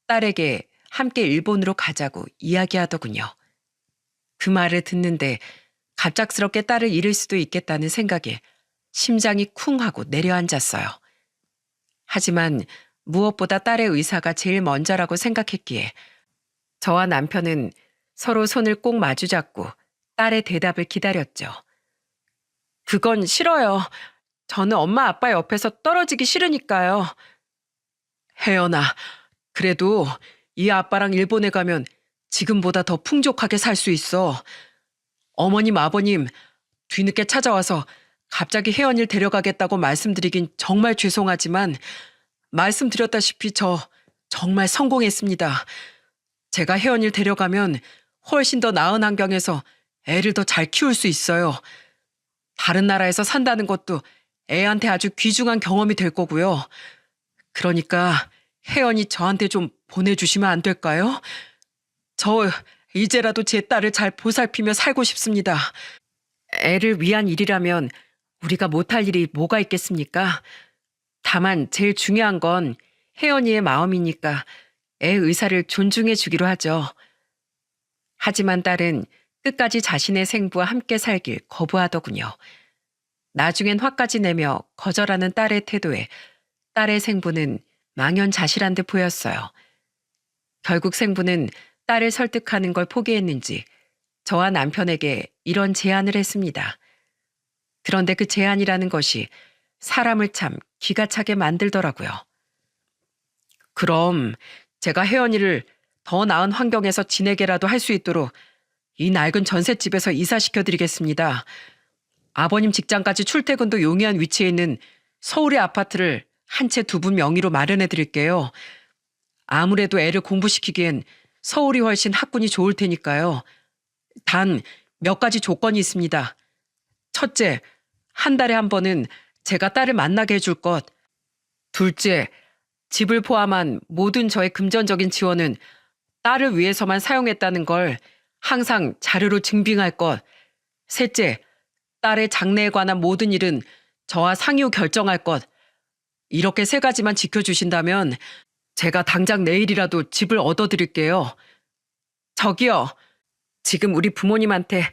딸에게 함께 일본으로 가자고 이야기하더군요. 그 말을 듣는데 갑작스럽게 딸을 잃을 수도 있겠다는 생각에 심장이 쿵 하고 내려앉았어요. 하지만 무엇보다 딸의 의사가 제일 먼저라고 생각했기에 저와 남편은 서로 손을 꼭 마주잡고 딸의 대답을 기다렸죠. 그건 싫어요. 저는 엄마 아빠 옆에서 떨어지기 싫으니까요. 혜연아, 그래도 이 아빠랑 일본에 가면 지금보다 더 풍족하게 살 수 있어. 어머님, 아버님 뒤늦게 찾아와서 갑자기 혜연이를 데려가겠다고 말씀드리긴 정말 죄송하지만 말씀드렸다시피 저 정말 성공했습니다. 제가 혜연이를 데려가면 훨씬 더 나은 환경에서 애를 더 잘 키울 수 있어요. 다른 나라에서 산다는 것도 애한테 아주 귀중한 경험이 될 거고요. 그러니까 혜연이 저한테 좀 보내주시면 안 될까요? 저 이제라도 제 딸을 잘 보살피며 살고 싶습니다. 애를 위한 일이라면 우리가 못할 일이 뭐가 있겠습니까? 다만 제일 중요한 건 혜연이의 마음이니까 애 의사를 존중해 주기로 하죠. 하지만 딸은 끝까지 자신의 생부와 함께 살길 거부하더군요. 나중엔 화까지 내며 거절하는 딸의 태도에 딸의 생부는 망연자실한 듯 보였어요. 결국 생부는 딸을 설득하는 걸 포기했는지 저와 남편에게 이런 제안을 했습니다. 그런데 그 제안이라는 것이 사람을 참 기가 차게 만들더라고요. 그럼 제가 혜연이를 더 나은 환경에서 지내게라도 할 수 있도록 이 낡은 전셋집에서 이사시켜드리겠습니다. 아버님 직장까지 출퇴근도 용이한 위치에 있는 서울의 아파트를 한 채 두 분 명의로 마련해드릴게요. 아무래도 애를 공부시키기엔 서울이 훨씬 학군이 좋을 테니까요. 단 몇 가지 조건이 있습니다. 첫째, 한 달에 한 번은 제가 딸을 만나게 해줄 것. 둘째, 집을 포함한 모든 저의 금전적인 지원은 딸을 위해서만 사용했다는 걸 항상 자료로 증빙할 것. 셋째, 딸의 장래에 관한 모든 일은 저와 상의 후 결정할 것. 이렇게 세 가지만 지켜주신다면 제가 당장 내일이라도 집을 얻어드릴게요. 저기요, 지금 우리 부모님한테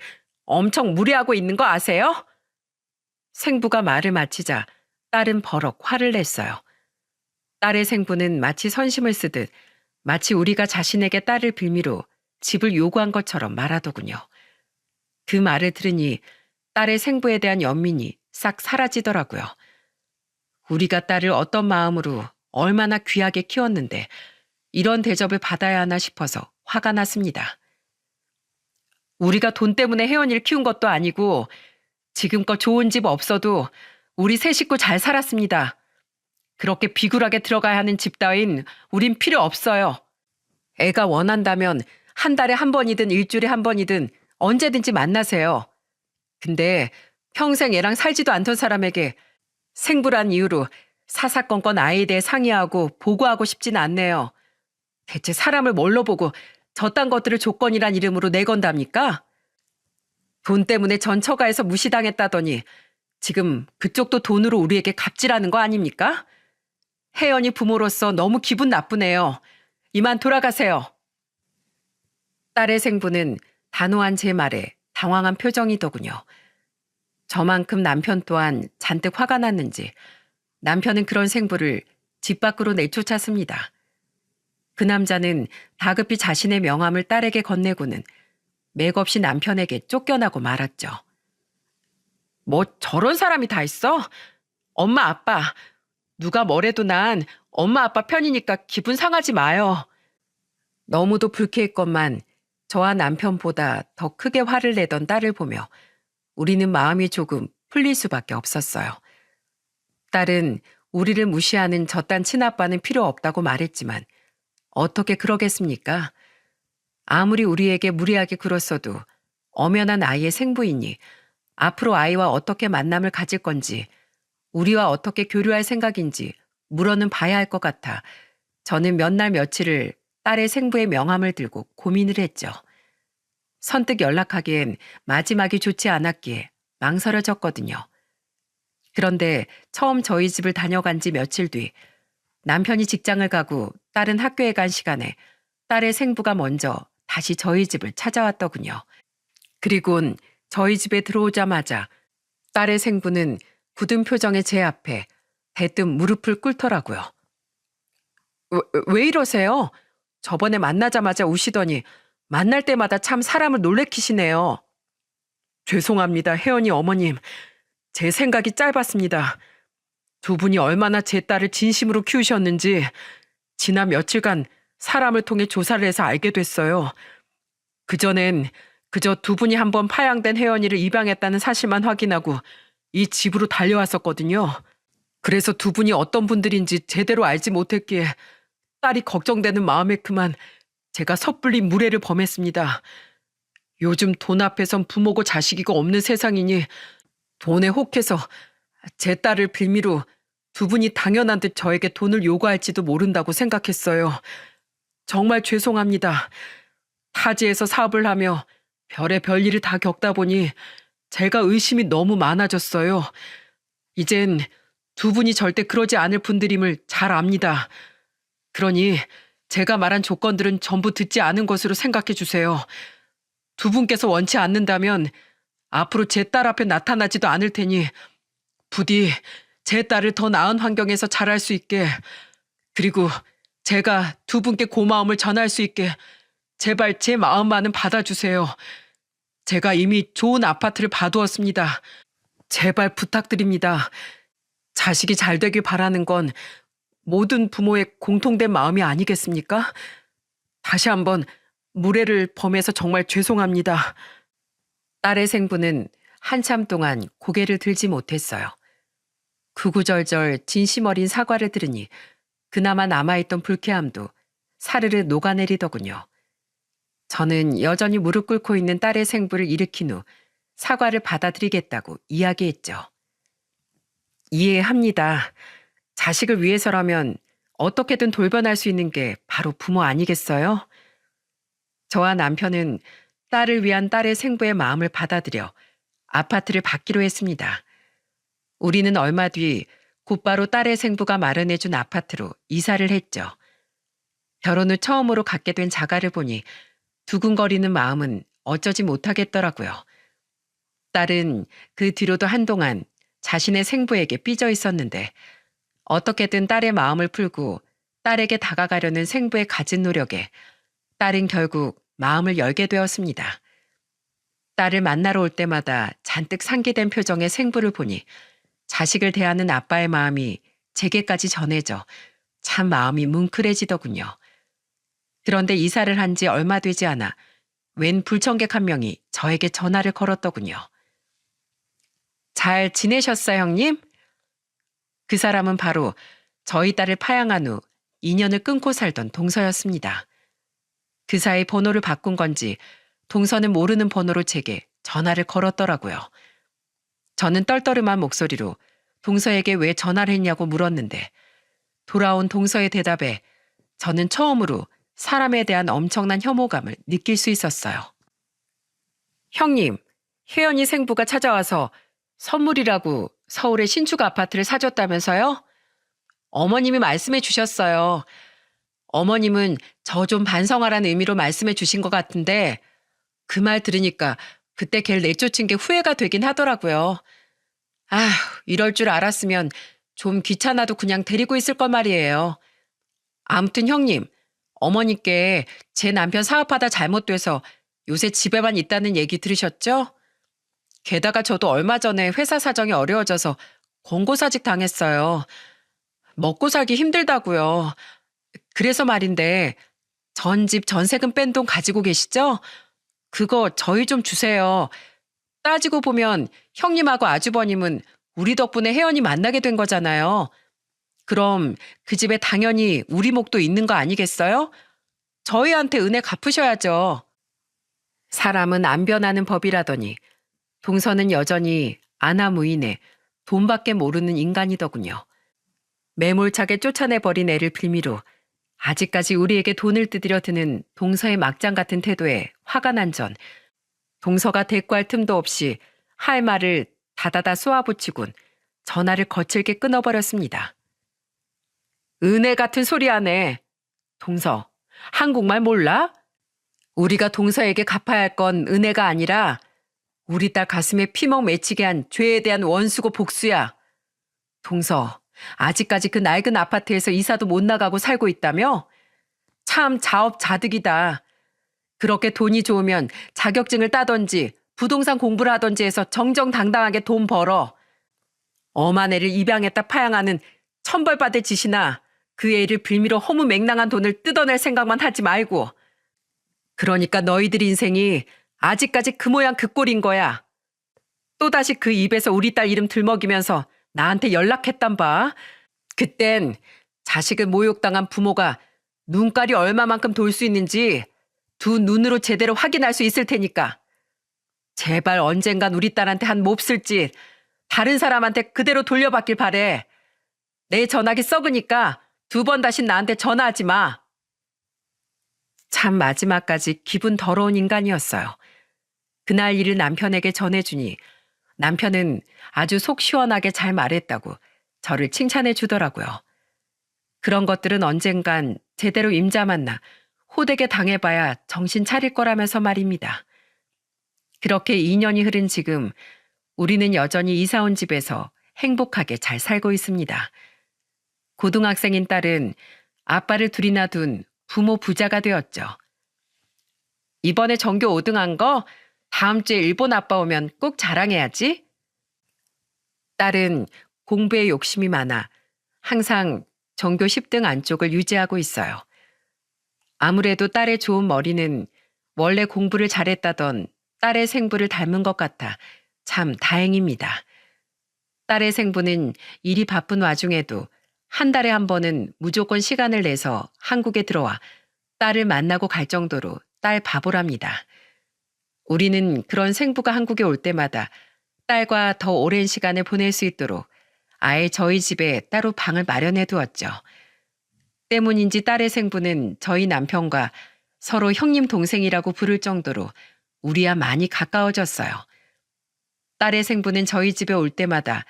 엄청 무리하고 있는 거 아세요? 생부가 말을 마치자 딸은 버럭 화를 냈어요. 딸의 생부는 마치 선심을 쓰듯 마치 우리가 자신에게 딸을 빌미로 집을 요구한 것처럼 말하더군요. 그 말을 들으니 딸의 생부에 대한 연민이 싹 사라지더라고요. 우리가 딸을 어떤 마음으로 얼마나 귀하게 키웠는데 이런 대접을 받아야 하나 싶어서 화가 났습니다. 우리가 돈 때문에 혜연이를 키운 것도 아니고 지금껏 좋은 집 없어도 우리 세 식구 잘 살았습니다. 그렇게 비굴하게 들어가야 하는 집 따윈 우린 필요 없어요. 애가 원한다면 한 달에 한 번이든 일주일에 한 번이든 언제든지 만나세요. 근데 평생 애랑 살지도 않던 사람에게 생부란 이유로 사사건건 아이에 대해 상의하고 보고하고 싶진 않네요. 대체 사람을 뭘로 보고 저딴 것들을 조건이란 이름으로 내건답니까? 돈 때문에 전 처가에서 무시당했다더니 지금 그쪽도 돈으로 우리에게 갑질하는 거 아닙니까? 혜연이 부모로서 너무 기분 나쁘네요. 이만 돌아가세요. 딸의 생부는 단호한 제 말에 당황한 표정이더군요. 저만큼 남편 또한 잔뜩 화가 났는지 남편은 그런 생부를 집 밖으로 내쫓았습니다. 그 남자는 다급히 자신의 명함을 딸에게 건네고는 맥없이 남편에게 쫓겨나고 말았죠. 뭐 저런 사람이 다 있어? 엄마 아빠, 누가 뭐래도 난 엄마 아빠 편이니까 기분 상하지 마요. 너무도 불쾌했건만 저와 남편보다 더 크게 화를 내던 딸을 보며 우리는 마음이 조금 풀릴 수밖에 없었어요. 딸은 우리를 무시하는 저딴 친아빠는 필요 없다고 말했지만 어떻게 그러겠습니까? 아무리 우리에게 무리하게 굴었어도 엄연한 아이의 생부이니 앞으로 아이와 어떻게 만남을 가질 건지 우리와 어떻게 교류할 생각인지 물어는 봐야 할 것 같아 저는 몇 날 며칠을 딸의 생부의 명함을 들고 고민을 했죠. 선뜻 연락하기엔 마지막이 좋지 않았기에 망설여졌거든요. 그런데 처음 저희 집을 다녀간 지 며칠 뒤 남편이 직장을 가고 딸은 학교에 간 시간에 딸의 생부가 먼저 다시 저희 집을 찾아왔더군요. 그리곤 저희 집에 들어오자마자 딸의 생부는 굳은 표정의 제 앞에 대뜸 무릎을 꿇더라고요. 왜 이러세요? 저번에 만나자마자 우시더니 만날 때마다 참 사람을 놀래키시네요. 죄송합니다, 혜연이 어머님. 제 생각이 짧았습니다. 두 분이 얼마나 제 딸을 진심으로 키우셨는지 지난 며칠간 사람을 통해 조사를 해서 알게 됐어요. 그전엔 그저 두 분이 한번 파양된 혜연이를 입양했다는 사실만 확인하고 이 집으로 달려왔었거든요. 그래서 두 분이 어떤 분들인지 제대로 알지 못했기에 딸이 걱정되는 마음에 그만 제가 섣불리 무례를 범했습니다. 요즘 돈 앞에선 부모고 자식이고 없는 세상이니 돈에 혹해서 제 딸을 빌미로 두 분이 당연한 듯 저에게 돈을 요구할지도 모른다고 생각했어요. 정말 죄송합니다. 타지에서 사업을 하며 별의 별일을 다 겪다 보니 제가 의심이 너무 많아졌어요. 이젠 두 분이 절대 그러지 않을 분들임을 잘 압니다. 그러니 제가 말한 조건들은 전부 듣지 않은 것으로 생각해 주세요. 두 분께서 원치 않는다면 앞으로 제 딸 앞에 나타나지도 않을 테니 부디 제 딸을 더 나은 환경에서 자랄 수 있게, 그리고 제가 두 분께 고마움을 전할 수 있게 제발 제 마음만은 받아주세요. 제가 이미 좋은 아파트를 봐두었습니다. 제발 부탁드립니다. 자식이 잘 되길 바라는 건 모든 부모의 공통된 마음이 아니겠습니까? 다시 한번 무례를 범해서 정말 죄송합니다. 딸의 생부는 한참 동안 고개를 들지 못했어요. 구구절절 진심 어린 사과를 들으니 그나마 남아있던 불쾌함도 사르르 녹아내리더군요. 저는 여전히 무릎 꿇고 있는 딸의 생부를 일으킨 후 사과를 받아들이겠다고 이야기했죠. 이해합니다. 자식을 위해서라면 어떻게든 돌변할 수 있는 게 바로 부모 아니겠어요? 저와 남편은 딸을 위한 딸의 생부의 마음을 받아들여 아파트를 받기로 했습니다. 우리는 얼마 뒤 곧바로 딸의 생부가 마련해준 아파트로 이사를 했죠. 결혼 후 처음으로 갖게 된 자가를 보니 두근거리는 마음은 어쩌지 못하겠더라고요. 딸은 그 뒤로도 한동안 자신의 생부에게 삐져 있었는데 어떻게든 딸의 마음을 풀고 딸에게 다가가려는 생부의 갖은 노력에 딸은 결국 마음을 열게 되었습니다. 딸을 만나러 올 때마다 잔뜩 상기된 표정의 생부를 보니 자식을 대하는 아빠의 마음이 제게까지 전해져 참 마음이 뭉클해지더군요. 그런데 이사를 한 지 얼마 되지 않아 웬 불청객 한 명이 저에게 전화를 걸었더군요. 잘 지내셨어요, 형님? 그 사람은 바로 저희 딸을 파양한 후 인연을 끊고 살던 동서였습니다. 그 사이 번호를 바꾼 건지 동서는 모르는 번호로 제게 전화를 걸었더라고요. 저는 떨떠름한 목소리로 동서에게 왜 전화를 했냐고 물었는데 돌아온 동서의 대답에 저는 처음으로 사람에 대한 엄청난 혐오감을 느낄 수 있었어요. 형님, 혜연이 생부가 찾아와서 선물이라고 서울의 신축 아파트를 사줬다면서요? 어머님이 말씀해 주셨어요. 어머님은 저 좀 반성하라는 의미로 말씀해 주신 것 같은데 그 말 들으니까 그때 걔를 내쫓은 게 후회가 되긴 하더라고요. 아휴, 이럴 줄 알았으면 좀 귀찮아도 그냥 데리고 있을 걸 말이에요. 아무튼 형님, 어머니께 제 남편 사업하다 잘못돼서 요새 집에만 있다는 얘기 들으셨죠? 게다가 저도 얼마 전에 회사 사정이 어려워져서 권고사직 당했어요. 먹고 살기 힘들다고요. 그래서 말인데 전 집 전세금 뺀 돈 가지고 계시죠? 그거 저희 좀 주세요. 따지고 보면 형님하고 아주버님은 우리 덕분에 혜연이 만나게 된 거잖아요. 그럼 그 집에 당연히 우리 목도 있는 거 아니겠어요? 저희한테 은혜 갚으셔야죠. 사람은 안 변하는 법이라더니 동서는 여전히 아나무인에 돈밖에 모르는 인간이더군요. 매몰차게 쫓아내버린 애를 빌미로 아직까지 우리에게 돈을 뜯으려 드는 동서의 막장 같은 태도에 화가 난 전 동서가 대꾸할 틈도 없이 할 말을 다다다 쏘아붙이곤 전화를 거칠게 끊어버렸습니다. 은혜 같은 소리 하네. 동서, 한국말 몰라? 우리가 동서에게 갚아야 할 건 은혜가 아니라 우리 딸 가슴에 피멍 맺히게 한 죄에 대한 원수고 복수야. 동서, 아직까지 그 낡은 아파트에서 이사도 못 나가고 살고 있다며? 참 자업자득이다. 그렇게 돈이 좋으면 자격증을 따던지 부동산 공부를 하던지 해서 정정당당하게 돈 벌어. 엄한 애를 입양했다 파양하는 천벌받을 짓이나 그 애를 빌미로 허무맹랑한 돈을 뜯어낼 생각만 하지 말고. 그러니까 너희들 인생이 아직까지 그 모양 그 꼴인 거야. 또다시 그 입에서 우리 딸 이름 들먹이면서 나한테 연락했단 봐. 그땐 자식을 모욕당한 부모가 눈깔이 얼마만큼 돌 수 있는지 두 눈으로 제대로 확인할 수 있을 테니까 제발 언젠간 우리 딸한테 한 몹쓸 짓 다른 사람한테 그대로 돌려받길 바래. 내 전화기 썩으니까 2번 다신 나한테 전화하지 마. 참 마지막까지 기분 더러운 인간이었어요. 그날 일을 남편에게 전해주니 남편은 아주 속 시원하게 잘 말했다고 저를 칭찬해 주더라고요. 그런 것들은 언젠간 제대로 임자 만나 호되게 당해봐야 정신 차릴 거라면서 말입니다. 그렇게 2년이 흐른 지금 우리는 여전히 이사 온 집에서 행복하게 잘 살고 있습니다. 고등학생인 딸은 아빠를 둘이나 둔 부모 부자가 되었죠. 이번에 전교 5등 한 거 다음 주에 일본 아빠 오면 꼭 자랑해야지. 딸은 공부에 욕심이 많아 항상 전교 10등 안쪽을 유지하고 있어요. 아무래도 딸의 좋은 머리는 원래 공부를 잘했다던 딸의 생부를 닮은 것 같아 참 다행입니다. 딸의 생부는 일이 바쁜 와중에도 한 달에 한 번은 무조건 시간을 내서 한국에 들어와 딸을 만나고 갈 정도로 딸 바보랍니다. 우리는 그런 생부가 한국에 올 때마다 딸과 더 오랜 시간을 보낼 수 있도록 아예 저희 집에 따로 방을 마련해 두었죠. 때문인지 딸의 생부는 저희 남편과 서로 형님 동생이라고 부를 정도로 우리와 많이 가까워졌어요. 딸의 생부는 저희 집에 올 때마다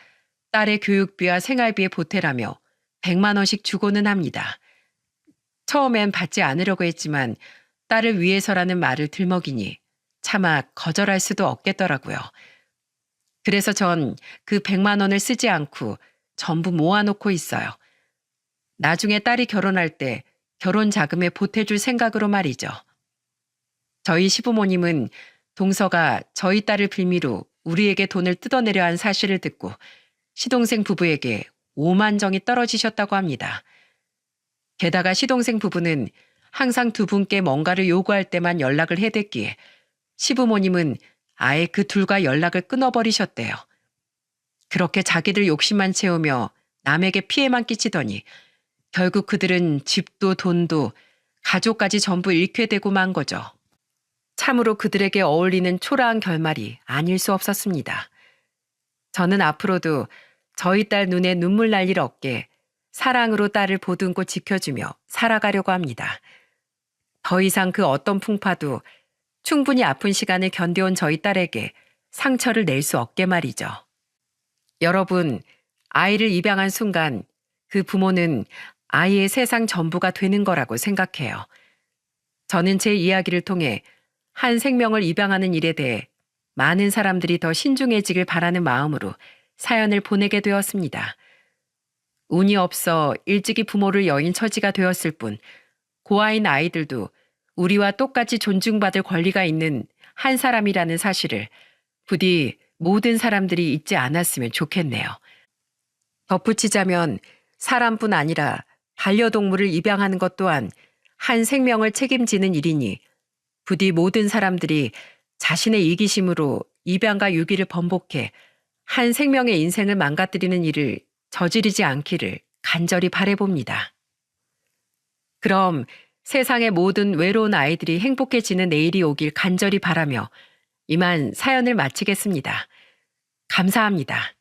딸의 교육비와 생활비에 보태라며 100만 원씩 주고는 합니다. 처음엔 받지 않으려고 했지만 딸을 위해서라는 말을 들먹이니 차마 거절할 수도 없겠더라고요. 그래서 전 그 100만 원을 쓰지 않고 전부 모아놓고 있어요. 나중에 딸이 결혼할 때 결혼 자금에 보태줄 생각으로 말이죠. 저희 시부모님은 동서가 저희 딸을 빌미로 우리에게 돈을 뜯어내려 한 사실을 듣고 시동생 부부에게 오만정이 떨어지셨다고 합니다. 게다가 시동생 부부는 항상 2분께 뭔가를 요구할 때만 연락을 해댔기에 시부모님은 아예 그 둘과 연락을 끊어버리셨대요. 그렇게 자기들 욕심만 채우며 남에게 피해만 끼치더니 결국 그들은 집도 돈도 가족까지 전부 잃게 되고 만 거죠. 참으로 그들에게 어울리는 초라한 결말이 아닐 수 없었습니다. 저는 앞으로도 저희 딸 눈에 눈물 날 일 없게 사랑으로 딸을 보듬고 지켜주며 살아가려고 합니다. 더 이상 그 어떤 풍파도 충분히 아픈 시간을 견뎌온 저희 딸에게 상처를 낼 수 없게 말이죠. 여러분, 아이를 입양한 순간 그 부모는 아이의 세상 전부가 되는 거라고 생각해요. 저는 제 이야기를 통해 한 생명을 입양하는 일에 대해 많은 사람들이 더 신중해지길 바라는 마음으로 사연을 보내게 되었습니다. 운이 없어 일찍이 부모를 여인 처지가 되었을 뿐 고아인 아이들도 우리와 똑같이 존중받을 권리가 있는 한 사람이라는 사실을 부디 모든 사람들이 잊지 않았으면 좋겠네요. 덧붙이자면 사람뿐 아니라 반려동물을 입양하는 것 또한 한 생명을 책임지는 일이니 부디 모든 사람들이 자신의 이기심으로 입양과 유기를 번복해 한 생명의 인생을 망가뜨리는 일을 저지르지 않기를 간절히 바라봅니다. 그럼 세상의 모든 외로운 아이들이 행복해지는 내일이 오길 간절히 바라며 이만 사연을 마치겠습니다. 감사합니다.